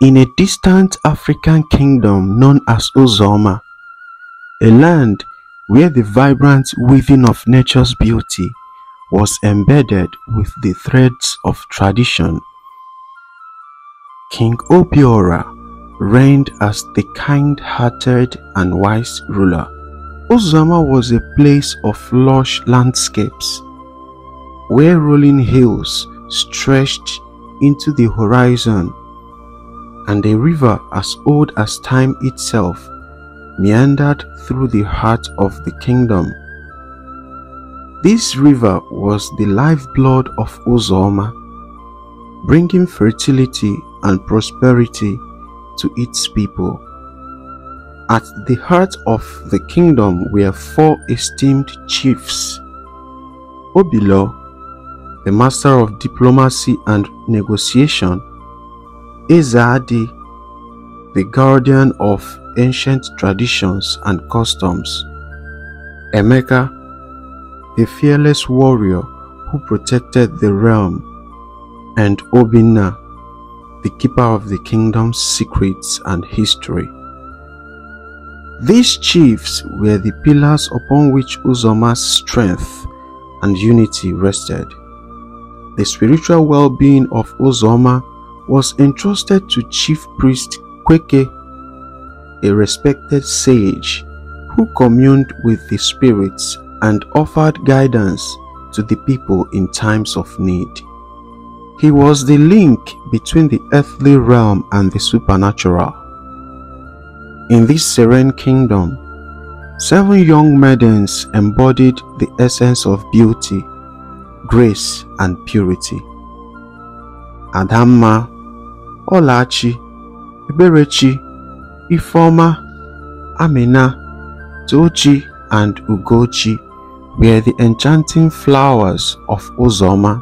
In a distant African kingdom known as Uzoma, a land where the vibrant weaving of nature's beauty was embedded with the threads of tradition, King Obiora reigned as the kind-hearted and wise ruler. Uzoma was a place of lush landscapes, where rolling hills stretched into the horizon, and a river as old as time itself meandered through the heart of the kingdom. This river was the lifeblood of Uzoma, bringing fertility and prosperity to its people. At the heart of the kingdom were four esteemed chiefs: Okolo, the master of diplomacy and negotiation; Ezadi, the guardian of ancient traditions and customs; Emeka, the fearless warrior who protected the realm; and Obinna, the keeper of the kingdom's secrets and history. These chiefs were the pillars upon which Uzoma's strength and unity rested. The spiritual well-being of Uzoma was entrusted to Chief Priest Kweke, a respected sage who communed with the spirits and offered guidance to the people in times of need. He was the link between the earthly realm and the supernatural. In this serene kingdom, 7 young maidens embodied the essence of beauty, grace, and purity. Adanma, Olachi, Eberechi, Ifoma, Amina, Tochi, and Ugochi were the enchanting flowers of Uzoma,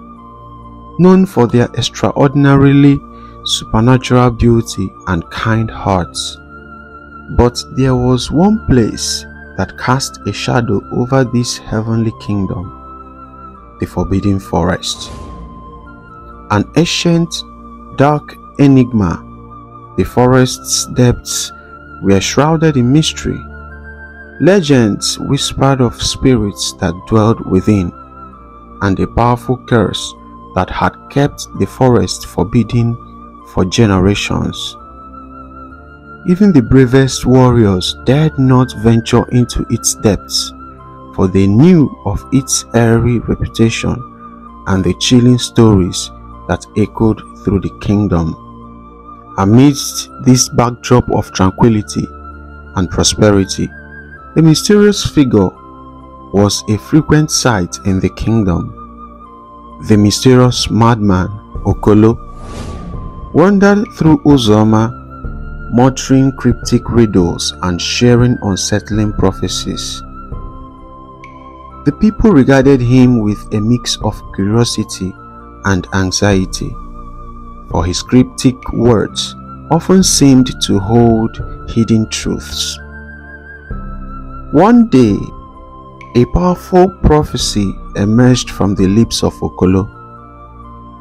known for their extraordinarily supernatural beauty and kind hearts. But there was one place that cast a shadow over this heavenly kingdom: the Forbidden Forest. An ancient, dark enigma, the forest's depths were shrouded in mystery. Legends whispered of spirits that dwelled within, and a powerful curse that had kept the forest forbidden for generations. Even the bravest warriors dared not venture into its depths, for they knew of its airy reputation and the chilling stories that echoed through the kingdom. Amidst this backdrop of tranquility and prosperity, a mysterious figure was a frequent sight in the kingdom. The mysterious madman Okolo wandered through Uzoma, muttering cryptic riddles and sharing unsettling prophecies. The people regarded him with a mix of curiosity and anxiety, for his cryptic words often seemed to hold hidden truths. One day, a powerful prophecy emerged from the lips of Okolo.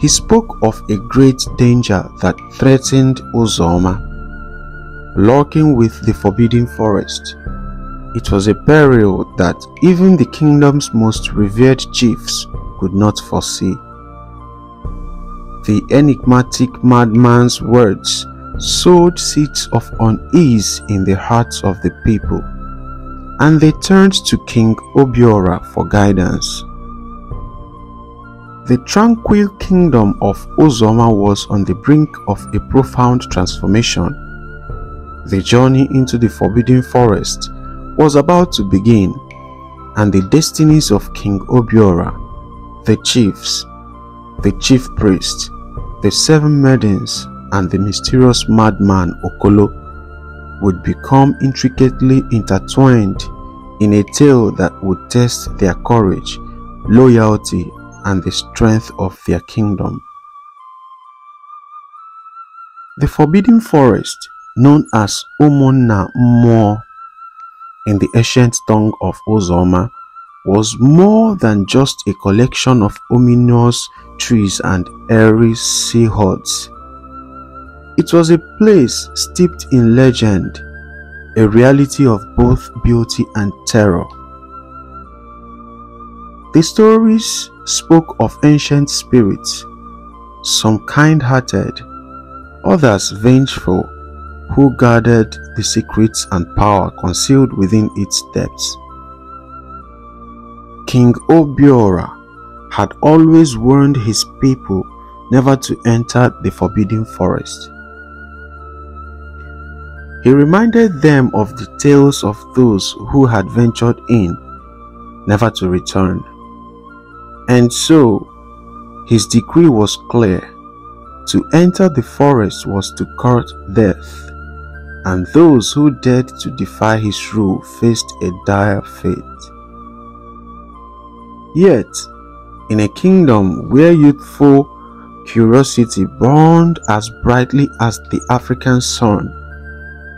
He spoke of a great danger that threatened Uzoma, lurking with the Forbidden Forest. It was a peril that even the kingdom's most revered chiefs could not foresee. The enigmatic madman's words sowed seeds of unease in the hearts of the people, and they turned to King Obiora for guidance. The tranquil kingdom of Uzoma was on the brink of a profound transformation. The journey into the Forbidden Forest was about to begin, and the destinies of King Obiora, the chiefs, the chief priest, the 7 maidens, and the mysterious madman Okolo would become intricately intertwined in a tale that would test their courage, loyalty, and the strength of their kingdom. The Forbidden Forest, known as Umona Mo in the ancient tongue of Uzoma, was more than just a collection of ominous trees and airy sea huts. It was a place steeped in legend, a reality of both beauty and terror. The stories spoke of ancient spirits, some kind-hearted, others vengeful, who guarded the secrets and power concealed within its depths. King Obiora had always warned his people never to enter the forbidden forest. He reminded them of the tales of those who had ventured in, never to return. And so, his decree was clear: to enter the forest was to court death, and those who dared to defy his rule faced a dire fate. Yet, in a kingdom where youthful curiosity burned as brightly as the African sun,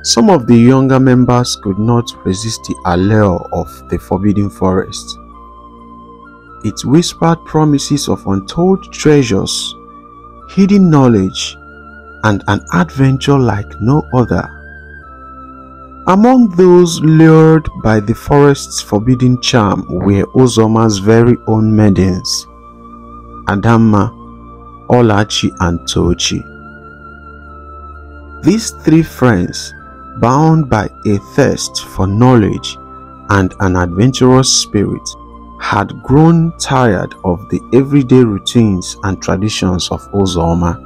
some of the younger members could not resist the allure of the forbidden forest. It whispered promises of untold treasures, hidden knowledge, and an adventure like no other. Among those lured by the forest's forbidden charm were Uzoma's very own maidens, Adanma, Olachi, and Tochi. These three friends, bound by a thirst for knowledge and an adventurous spirit, had grown tired of the everyday routines and traditions of Uzoma.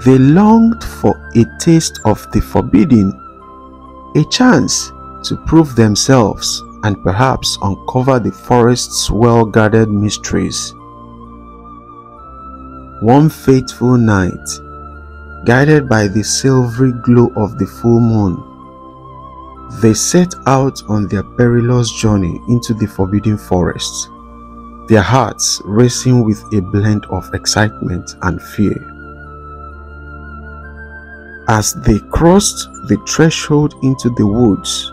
They longed for a taste of the forbidden, a chance to prove themselves and perhaps uncover the forest's well-guarded mysteries. One fateful night, guided by the silvery glow of the full moon, they set out on their perilous journey into the forbidden forest, their hearts racing with a blend of excitement and fear. As they crossed the threshold into the woods,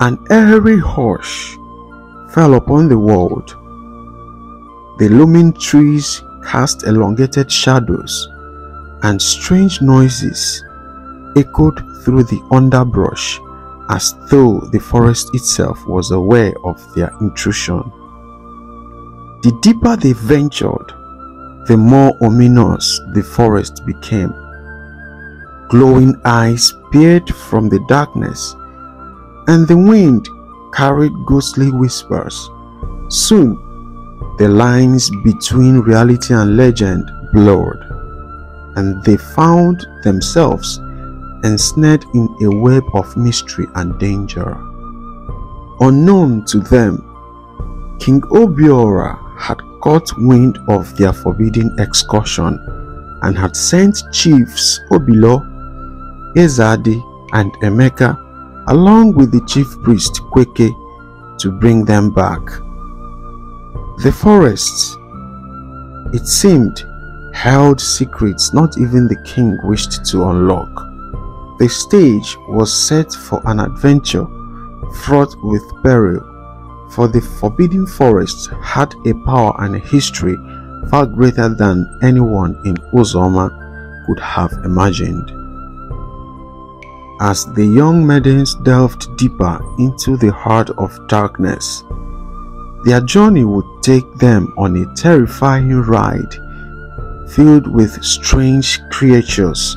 an eerie hush fell upon the world. The looming trees cast elongated shadows, and strange noises echoed through the underbrush as though the forest itself was aware of their intrusion. The deeper they ventured, the more ominous the forest became. Glowing eyes peered from the darkness, and the wind carried ghostly whispers. Soon, the lines between reality and legend blurred, and they found themselves ensnared in a web of mystery and danger. Unknown to them, King Obiora had caught wind of their forbidden excursion and had sent chiefs Okolo, Ezadi, and Emeka, along with the chief priest Kweke, to bring them back. The forests, it seemed, held secrets not even the king wished to unlock. The stage was set for an adventure fraught with peril, for the forbidden forest had a power and a history far greater than anyone in Uzoma could have imagined. As the young maidens delved deeper into the heart of darkness, their journey would take them on a terrifying ride filled with strange creatures,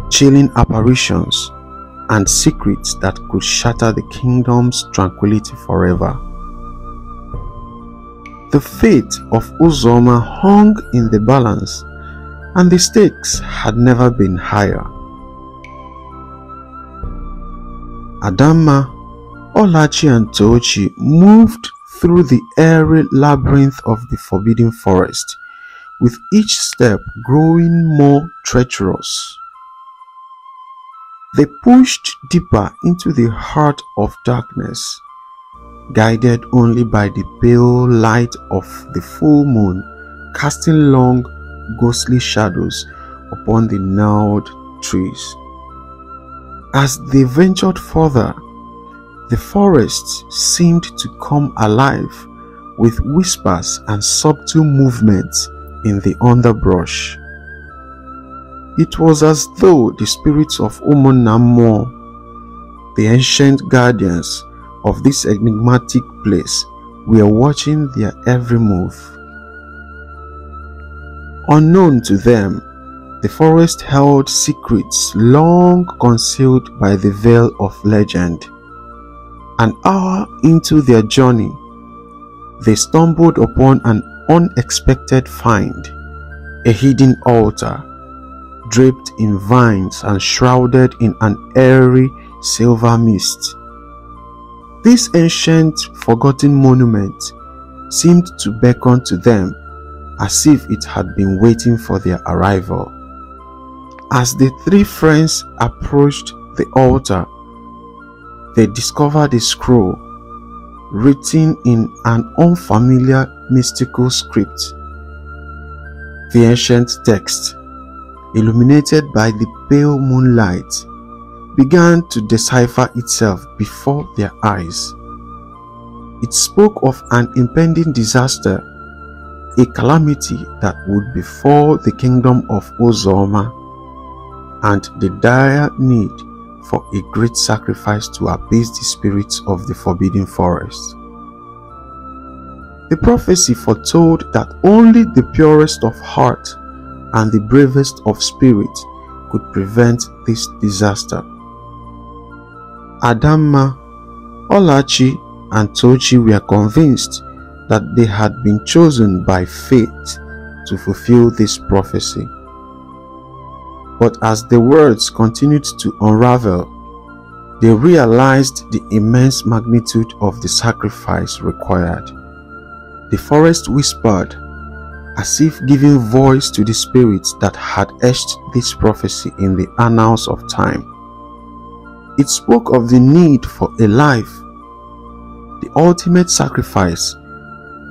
chilling apparitions, and secrets that could shatter the kingdom's tranquility forever. The fate of Uzoma hung in the balance, and the stakes had never been higher. Adanma, Olachi, and Tochi moved through the airy labyrinth of the forbidden forest, with each step growing more treacherous. They pushed deeper into the heart of darkness, guided only by the pale light of the full moon, casting long, ghostly shadows upon the gnarled trees. As they ventured further, the forest seemed to come alive with whispers and subtle movements in the underbrush. It was as though the spirits of Umunamo, the ancient guardians of this enigmatic place, were watching their every move. Unknown to them, the forest held secrets long concealed by the veil of legend. An hour into their journey, they stumbled upon an unexpected find, a hidden altar, draped in vines and shrouded in an airy silver mist. This ancient, forgotten monument seemed to beckon to them as if it had been waiting for their arrival. As the three friends approached the altar, they discovered a scroll written in an unfamiliar mystical script. The ancient text, illuminated by the pale moonlight, began to decipher itself before their eyes. It spoke of an impending disaster, a calamity that would befall the kingdom of Uzoma, and the dire need for a great sacrifice to appease the spirits of the forbidden forest. The prophecy foretold that only the purest of heart and the bravest of spirit could prevent this disaster. Adanma, Olachi, and Tochi were convinced that they had been chosen by fate to fulfill this prophecy. But as the words continued to unravel, they realized the immense magnitude of the sacrifice required. The forest whispered, as if giving voice to the spirits that had etched this prophecy in the annals of time. It spoke of the need for a life, the ultimate sacrifice,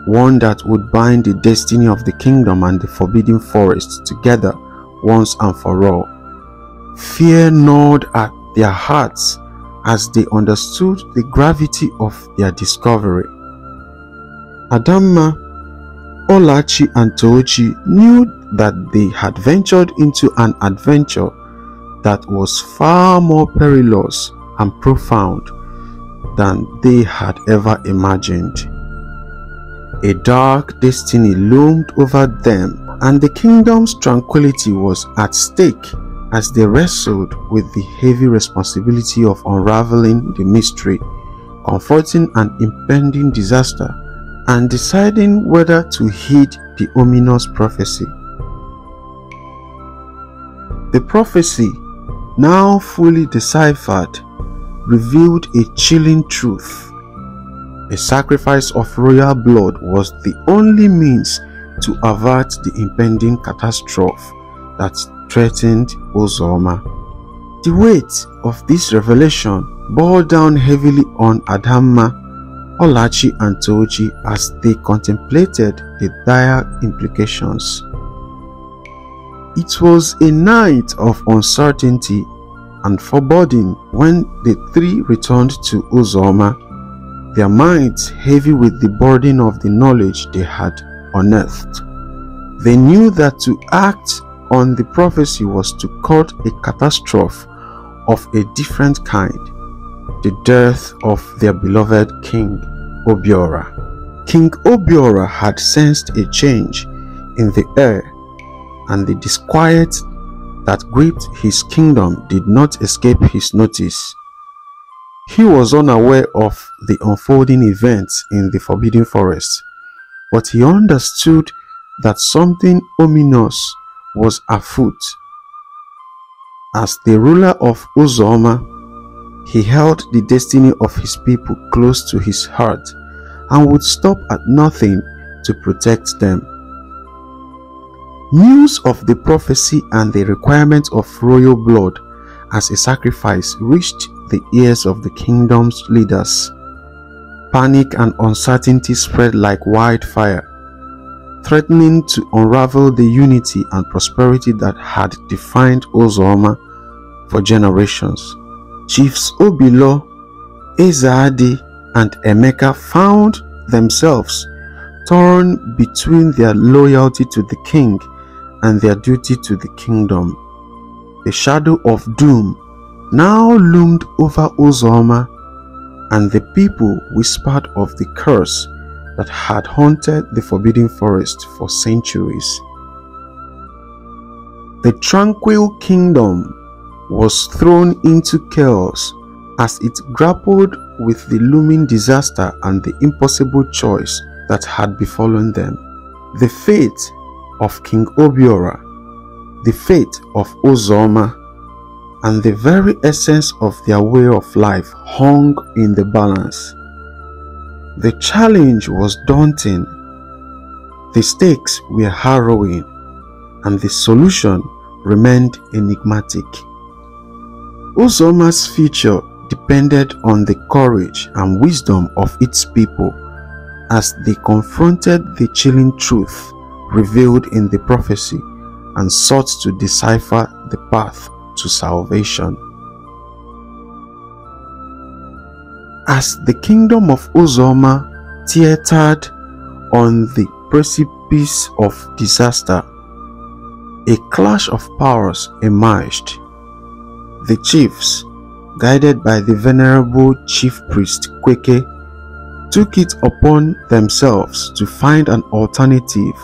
one that would bind the destiny of the kingdom and the forbidden forest together once and for all. Fear gnawed at their hearts as they understood the gravity of their discovery. Adanma, Olachi, and Tochi knew that they had ventured into an adventure that was far more perilous and profound than they had ever imagined. A dark destiny loomed over them, and the kingdom's tranquility was at stake as they wrestled with the heavy responsibility of unraveling the mystery, confronting an impending disaster, and deciding whether to heed the ominous prophecy. The prophecy, now fully deciphered, revealed a chilling truth. A sacrifice of royal blood was the only means to avert the impending catastrophe that threatened Uzoma. The weight of this revelation bore down heavily on Adanma, Olachi, and Tochi as they contemplated the dire implications. It was a night of uncertainty and foreboding when the three returned to Uzoma, their minds heavy with the burden of the knowledge they had unearthed. They knew that to act on the prophecy was to court a catastrophe of a different kind, the death of their beloved King Obiora. King Obiora had sensed a change in the air, and the disquiet that gripped his kingdom did not escape his notice. He was unaware of the unfolding events in the Forbidden Forest, but he understood that something ominous was afoot. As the ruler of Uzoma, he held the destiny of his people close to his heart and would stop at nothing to protect them. News of the prophecy and the requirement of royal blood as a sacrifice reached the ears of the kingdom's leaders. Panic and uncertainty spread like wildfire, threatening to unravel the unity and prosperity that had defined Uzoma for generations. Chiefs Obilo, Ezadi, and Emeka found themselves torn between their loyalty to the king and their duty to the kingdom. the shadow of doom now loomed over Uzoma, and the people whispered of the curse that had haunted the Forbidden Forest for centuries. The tranquil kingdom was thrown into chaos as it grappled with the looming disaster and the impossible choice that had befallen them. The fate of King Obiora, the fate of Uzoma, and the very essence of their way of life hung in the balance. The challenge was daunting, the stakes were harrowing, and the solution remained enigmatic. Uzoma's future depended on the courage and wisdom of its people as they confronted the chilling truth revealed in the prophecy and sought to decipher the path to salvation. As the kingdom of Uzoma teetered on the precipice of disaster, a clash of powers emerged. The chiefs, guided by the venerable chief priest Kweke, took it upon themselves to find an alternative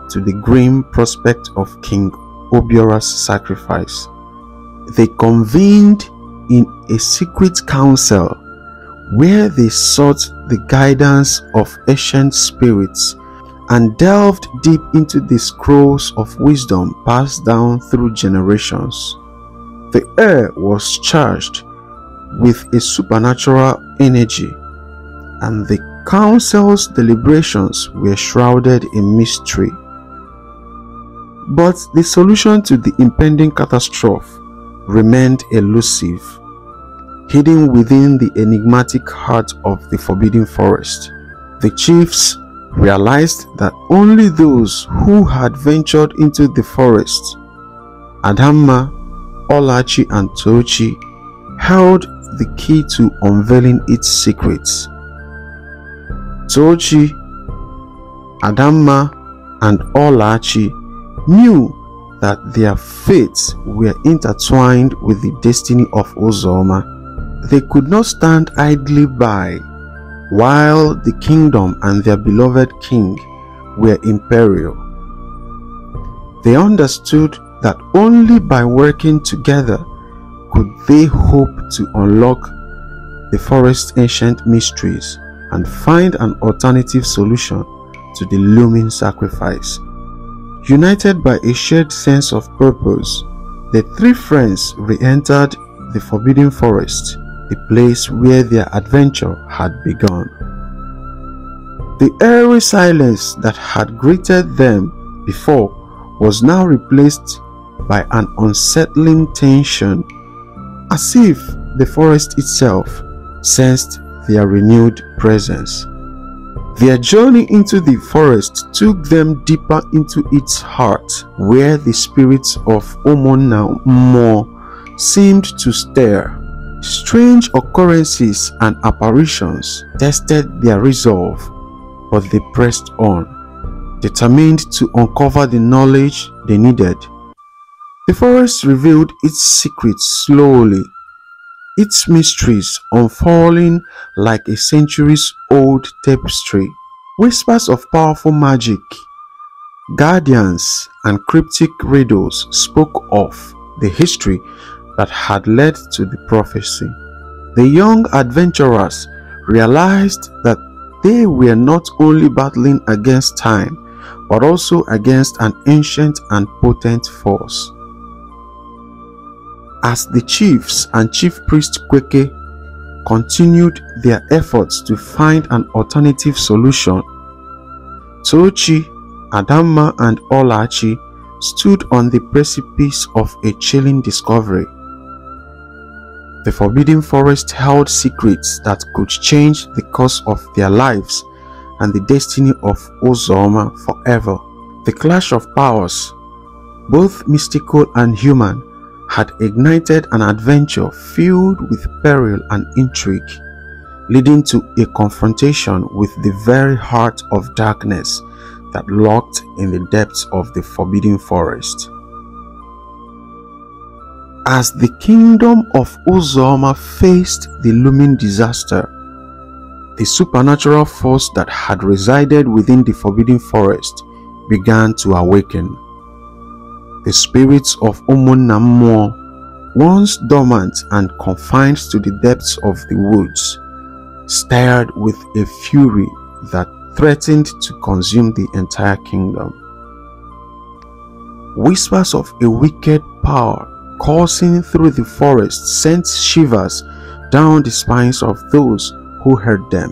to the grim prospect of King Obiora's sacrifice. They convened in a secret council where they sought the guidance of ancient spirits and delved deep into the scrolls of wisdom passed down through generations. The air was charged with a supernatural energy, and the council's deliberations were shrouded in mystery. But the solution to the impending catastrophe remained elusive, hidden within the enigmatic heart of the Forbidden Forest. The chiefs realized that only those who had ventured into the forest, Adanma, Olachi, and Tochi, held the key to unveiling its secrets. Tochi, Adanma, and Olachi knew that their fates were intertwined with the destiny of Uzoma. They could not stand idly by while the kingdom and their beloved king were in peril. They understood that only by working together could they hope to unlock the forest's ancient mysteries and find an alternative solution to the looming sacrifice. United by a shared sense of purpose, the three friends re-entered the Forbidden Forest, the place where their adventure had begun. The eerie silence that had greeted them before was now replaced by an unsettling tension, as if the forest itself sensed their renewed presence. Their journey into the forest took them deeper into its heart, where the spirits of Omonamo seemed to stir. Strange occurrences and apparitions tested their resolve, but they pressed on, determined to uncover the knowledge they needed. The forest revealed its secrets slowly, its mysteries unfurling like a centuries-old tapestry. Whispers of powerful magic, guardians, and cryptic riddles spoke of the history that had led to the prophecy. The young adventurers realized that they were not only battling against time, but also against an ancient and potent force. As the chiefs and chief priest Kweke continued their efforts to find an alternative solution, Tochi, Adanma, and Olachi stood on the precipice of a chilling discovery. The Forbidden Forest held secrets that could change the course of their lives and the destiny of Uzoma forever. The clash of powers, both mystical and human, had ignited an adventure filled with peril and intrigue, leading to a confrontation with the very heart of darkness that lurked in the depths of the Forbidden Forest. As the kingdom of Uzoma faced the looming disaster, the supernatural force that had resided within the forbidden forest began to awaken. The spirits of Umunnamuo, once dormant and confined to the depths of the woods, stirred with a fury that threatened to consume the entire kingdom. Whispers of a wicked power coursing through the forest sent shivers down the spines of those who heard them.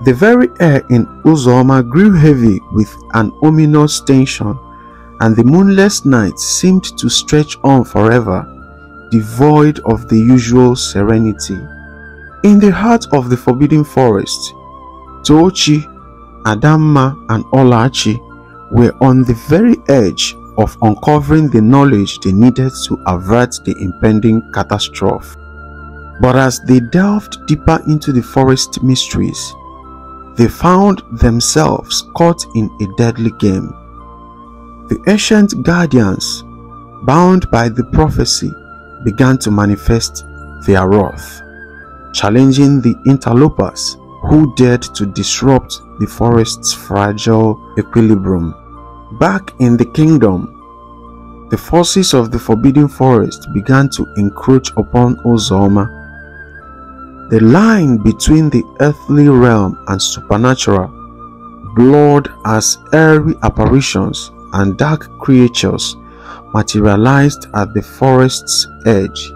The very air in Uzoma grew heavy with an ominous tension, and the moonless night seemed to stretch on forever, devoid of the usual serenity. In the heart of the forbidden forest, Tochi, Adanma, and Olachi were on the very edge of uncovering the knowledge they needed to avert the impending catastrophe. But as they delved deeper into the forest mysteries, they found themselves caught in a deadly game. The ancient guardians, bound by the prophecy, began to manifest their wrath, challenging the interlopers who dared to disrupt the forest's fragile equilibrium. Back in the kingdom, the forces of the forbidden forest began to encroach upon Uzoma. The line between the earthly realm and supernatural blurred as airy apparitions and dark creatures materialized at the forest's edge.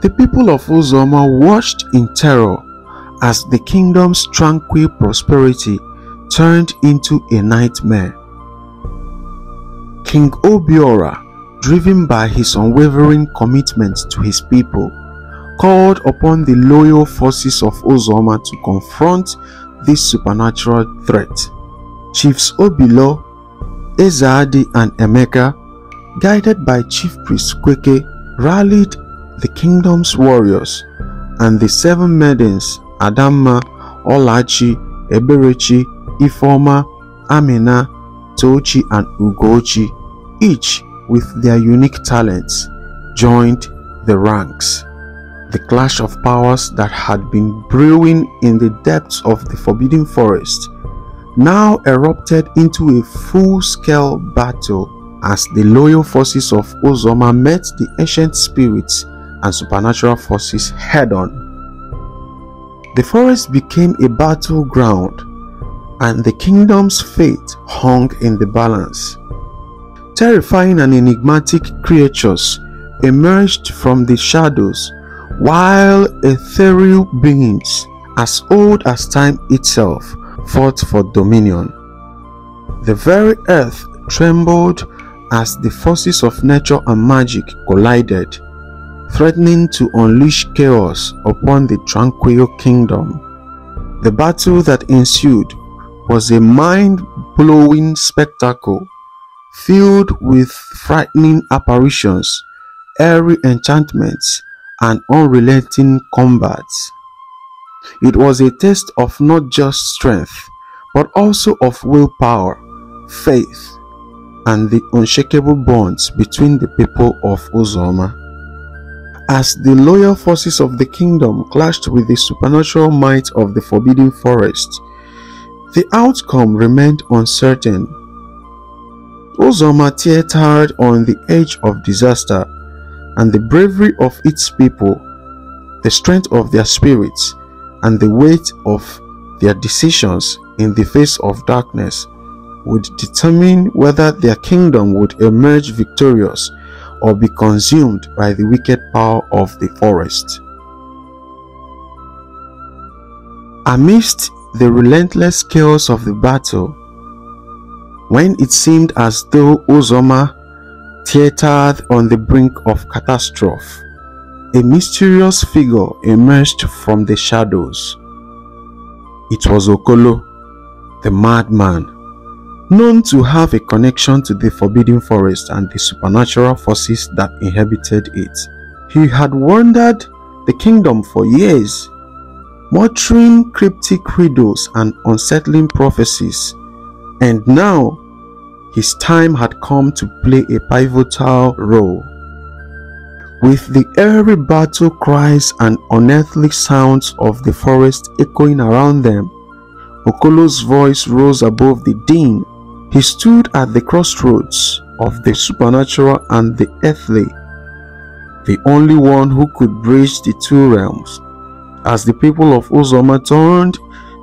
The people of Uzoma watched in terror as the kingdom's tranquil prosperity turned into a nightmare. King Obiora, driven by his unwavering commitment to his people, called upon the loyal forces of Uzoma to confront this supernatural threat. Chiefs Obilo, Ezadi, and Emeka, guided by Chief Priest Kweke, rallied the kingdom's warriors, and the 7 maidens Adanma, Olachi, Eberechi, Ifeoma, Amina, Tochi, and Ugochi, each with their unique talents, joined the ranks. The clash of powers that had been brewing in the depths of the forbidden forest now erupted into a full-scale battle as the loyal forces of Uzoma met the ancient spirits and supernatural forces head-on. The forest became a battleground, and the kingdom's fate hung in the balance. Terrifying and enigmatic creatures emerged from the shadows, while ethereal beings as old as time itself fought for dominion. The very earth trembled as the forces of nature and magic collided, threatening to unleash chaos upon the tranquil kingdom. The battle that ensued was a mind-blowing spectacle filled with frightening apparitions, airy enchantments, and unrelenting combats. It was a test of not just strength, but also of willpower, faith, and the unshakable bonds between the people of Uzoma. As the loyal forces of the kingdom clashed with the supernatural might of the forbidden forest, the outcome remained uncertain. Uzoma teetered on the edge of disaster, and the bravery of its people, the strength of their spirits, and the weight of their decisions in the face of darkness would determine whether their kingdom would emerge victorious or be consumed by the wicked power of the forest. Amidst the relentless chaos of the battle, when it seemed as though Uzoma teetered on the brink of catastrophe, a mysterious figure emerged from the shadows. It was Okolo, the madman, known to have a connection to the forbidden forest and the supernatural forces that inhabited it. He had wandered the kingdom for years, muttering cryptic riddles and unsettling prophecies, and now his time had come to play a pivotal role. With the eerie battle cries and unearthly sounds of the forest echoing around them, Okolo's voice rose above the din. He stood at the crossroads of the supernatural and the earthly, the only one who could bridge the two realms. As the people of Uzoma turned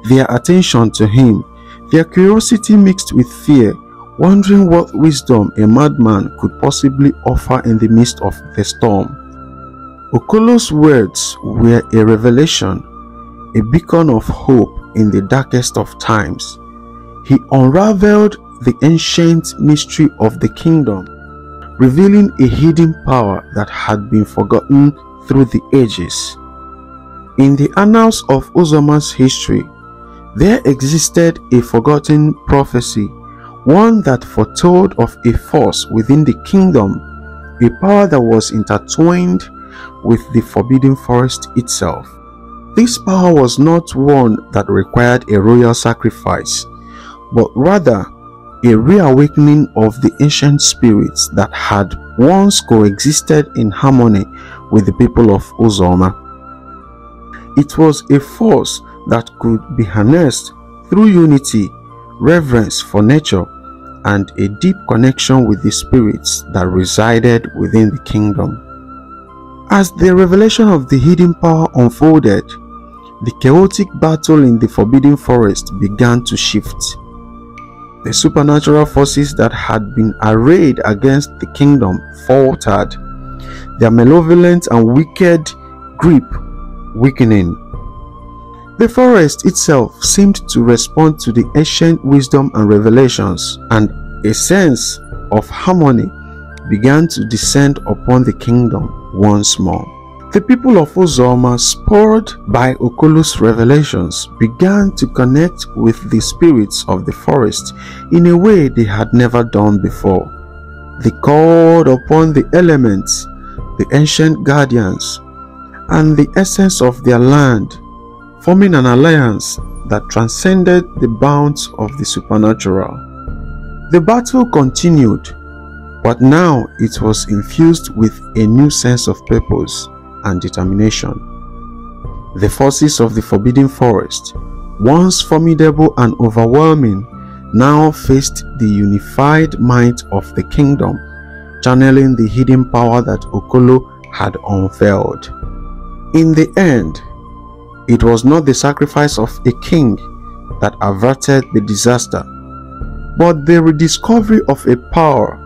their attention to him, their curiosity mixed with fear, wondering what wisdom a madman could possibly offer in the midst of the storm. Okolo's words were a revelation, a beacon of hope in the darkest of times. He unraveled the ancient mystery of the kingdom, revealing a hidden power that had been forgotten through the ages. In the annals of Uzoma's history, there existed a forgotten prophecy, one that foretold of a force within the kingdom, a power that was intertwined with the forbidden forest itself. This power was not one that required a royal sacrifice, but rather a reawakening of the ancient spirits that had once coexisted in harmony with the people of Uzoma. It was a force that could be harnessed through unity, reverence for nature, and a deep connection with the spirits that resided within the kingdom. As the revelation of the hidden power unfolded, the chaotic battle in the forbidden forest began to shift. The supernatural forces that had been arrayed against the kingdom faltered, their malevolent and wicked grip weakening. The forest itself seemed to respond to the ancient wisdom and revelations, and a sense of harmony began to descend upon the kingdom once more. The people of Uzoma, spurred by Okolo's revelations, began to connect with the spirits of the forest in a way they had never done before. They called upon the elements, the ancient guardians, and the essence of their land, forming an alliance that transcended the bounds of the supernatural. The battle continued, but now it was infused with a new sense of purpose and determination. The forces of the forbidden forest, once formidable and overwhelming, now faced the unified might of the kingdom, channeling the hidden power that Okolo had unveiled. In the end, it was not the sacrifice of a king that averted the disaster, but the rediscovery of a power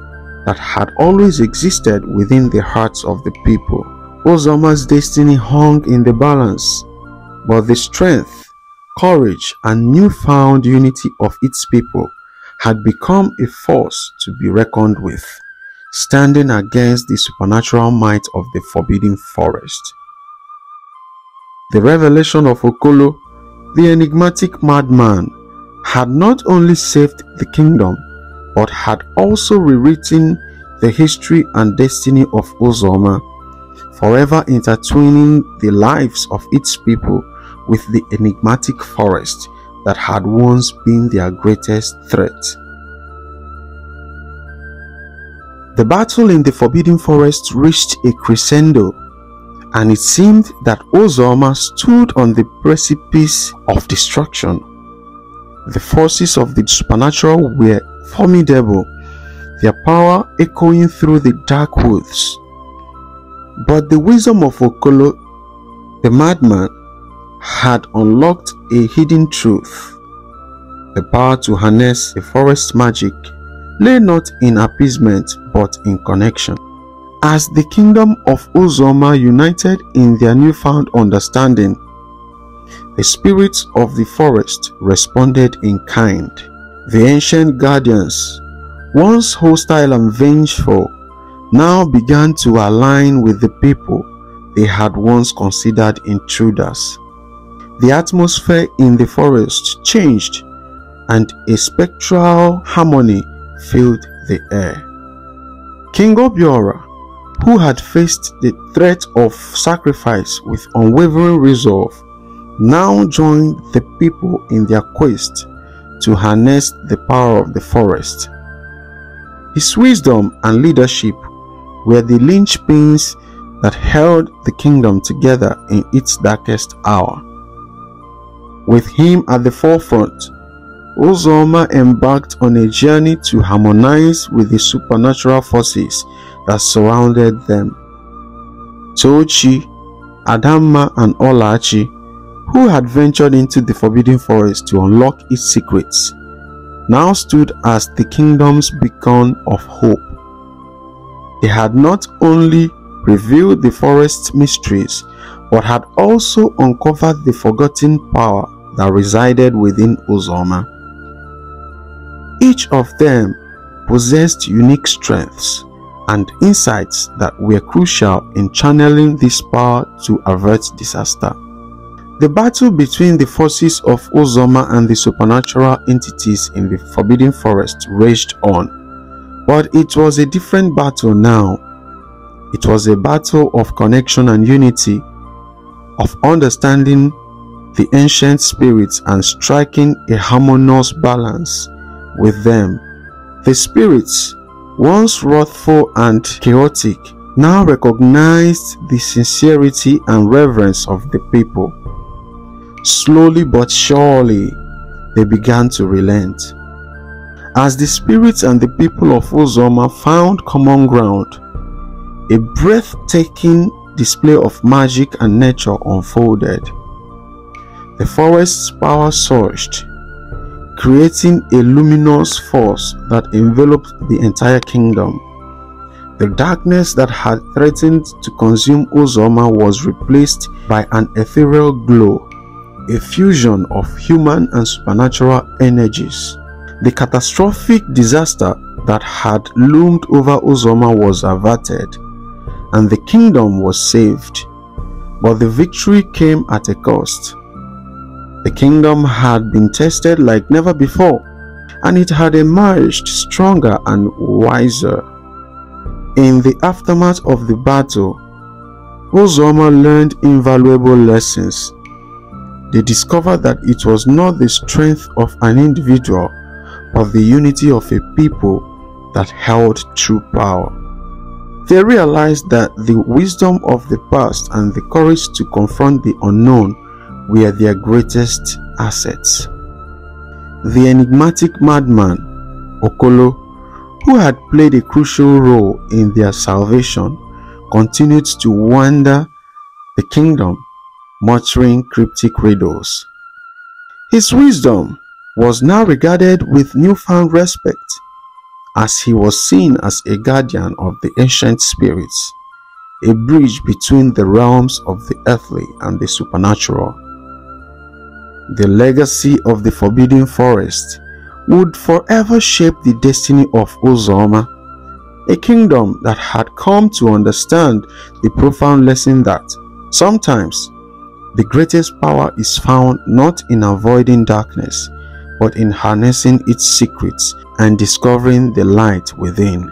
that had always existed within the hearts of the people. Uzoma's destiny hung in the balance, but the strength, courage, and newfound unity of its people had become a force to be reckoned with, standing against the supernatural might of the forbidden forest. The revelation of Okolo, the enigmatic madman, had not only saved the kingdom, but had also rewritten the history and destiny of Uzoma, forever intertwining the lives of its people with the enigmatic forest that had once been their greatest threat. The battle in the forbidden forest reached a crescendo, and it seemed that Uzoma stood on the precipice of destruction. The forces of the supernatural were formidable, their power echoing through the dark woods. But the wisdom of Okolo, the madman, had unlocked a hidden truth. The power to harness the forest magic lay not in appeasement but in connection. As the kingdom of Uzoma united in their newfound understanding, the spirits of the forest responded in kind. The ancient guardians, once hostile and vengeful, now began to align with the people they had once considered intruders. The atmosphere in the forest changed, and a spectral harmony filled the air. King Obiora, who had faced the threat of sacrifice with unwavering resolve, now joined the people in their quest to harness the power of the forest. His wisdom and leadership were the linchpins that held the kingdom together in its darkest hour. With him at the forefront, Uzoma embarked on a journey to harmonize with the supernatural forces that surrounded them. Tochi, Adanma, and Olachi, who had ventured into the Forbidden Forest to unlock its secrets, now stood as the kingdom's beacon of hope. They had not only revealed the forest's mysteries, but had also uncovered the forgotten power that resided within Uzoma. Each of them possessed unique strengths and insights that were crucial in channeling this power to avert disaster. The battle between the forces of Uzoma and the supernatural entities in the Forbidden Forest raged on, but it was a different battle now. It was a battle of connection and unity, of understanding the ancient spirits and striking a harmonious balance with them. The spirits, once wrathful and chaotic, now recognized the sincerity and reverence of the people. Slowly but surely, they began to relent. As the spirits and the people of Uzoma found common ground, a breathtaking display of magic and nature unfolded. The forest's power surged, creating a luminous force that enveloped the entire kingdom. The darkness that had threatened to consume Uzoma was replaced by an ethereal glow, a fusion of human and supernatural energies. The catastrophic disaster that had loomed over Uzoma was averted, and the kingdom was saved. But the victory came at a cost. The kingdom had been tested like never before, and it had emerged stronger and wiser. In the aftermath of the battle, Uzoma learned invaluable lessons. They discovered that it was not the strength of an individual, but the unity of a people that held true power. They realized that the wisdom of the past and the courage to confront the unknown were their greatest assets. The enigmatic madman, Okolo, who had played a crucial role in their salvation, continued to wander the kingdom, muttering cryptic riddles. His wisdom was now regarded with newfound respect, as he was seen as a guardian of the ancient spirits, a bridge between the realms of the earthly and the supernatural. The legacy of the Forbidden Forest would forever shape the destiny of Uzoma, a kingdom that had come to understand the profound lesson that sometimes the greatest power is found not in avoiding darkness, but in harnessing its secrets and discovering the light within.